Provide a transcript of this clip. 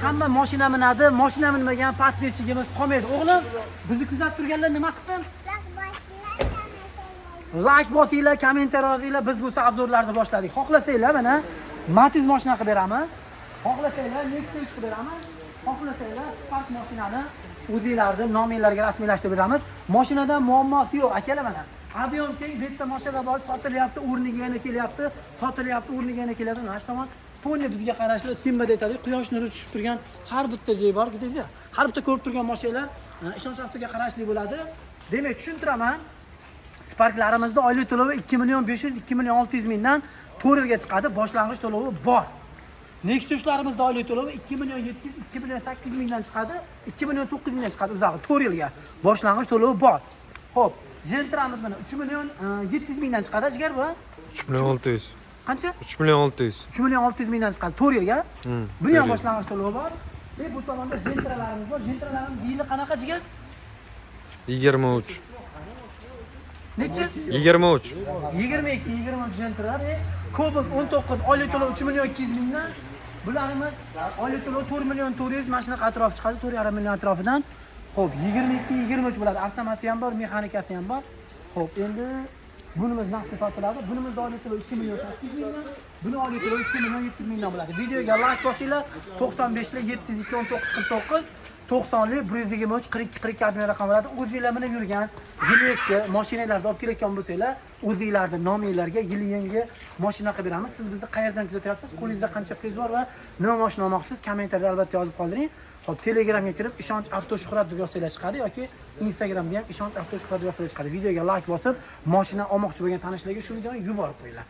Hamma mashina minadi, mashina minmagan patnechigimiz qolmaydi. O'g'lim, bizni kuzatib turganlar nima qilsin? Like bosinglar, kommentariy yozinglar. Biz bu obzorlarni boshladik. Xohlasanglar mana Matiz mashina qilib beramiz. Xohlasanglar Nexus qilib beramiz. Xohlasanglar Spark mashinani o'zingizlarni nominglarga rasmiylashtirib beramiz. Mashinadan muammosi yo'q, akalar mana. Avion keng, bitta mashina bor, sotilyapti, o'rniga yana kelyapti, sotilyapti, o'rniga yana kelyapti. Mana shu tomon to'ni bizga qarashli Simba aytadi, quyosh nuri tushib turgan har bitta joy bor, dedingizlar. Har bitta ko'rib turgan mashinalar ishonch avtoga qarashli bo'ladi. Demak, tushuntiraman. Sparklarimizda oylik to'lovi 2.500-2.600 mingdan 4 yilga chiqadi, boshlang'ich to'lovi bor. Nexus'larimizda oylik to'lovi 2.700-2.800 mingdan chiqadi, 2.900 mingdan chiqadi uzog'i 4 yilga. Boshlang'ich to'lovi bor. Xo'p, Gentramiz mana 3.700 mingdan chiqadi, jigar bu? 3.600. Qancha? 3.600. 3.600 mingdan chiqadi 4 yilga. Buni ham boshlang'ich to'lovi bor. Bu tomonda Gentralarimiz bor. Gentralarimiz yili qanaqa jigar? 23. Necha? 23. 22 Gentralar. Cobalt 19 oylik to'lov 3.200 mingdan. Bularimiz oylik to'lov 4.400 mashina atrofi chiqadi, 4.5 million atrofidan. Xo'p, 22-23 bo'ladi. Avtomati ham bor, mexanikasi ham bor. Xo'p, endi bunimiz naqd sotiladi. Bunimiz oylik to'lov 2.800 mingdan. Buni oylik to'lov 2.700 mingdan bo'ladi. Videoga like bosinglar, 95 lik 702 19 90 lik 123 42 42 raqam bo'ladi. O'zingizlar minib yurgan Gilesga mashinalarda olib kelayotgan bo'lsanglar, o'zingizlarning nominglarga yili-yangi mashina qilib beramiz. Siz bizni qayerdan kuzatyapsiz? Qo'lingizda qancha pul bor va nima mashina olmoqchisiz? Kommentariyada albatta yozib qoldiring. Hop, Telegramga kirib Ishonch Avtoshuhrat deb yozsanglar chiqadi yoki Instagramga ham Ishonch Avtoshuhrat deb yozsanglar chiqadi. Videoga like bosib, mashina olmoqchi bo'lgan tanishlarga shu videoni yuborib qo'yinglar.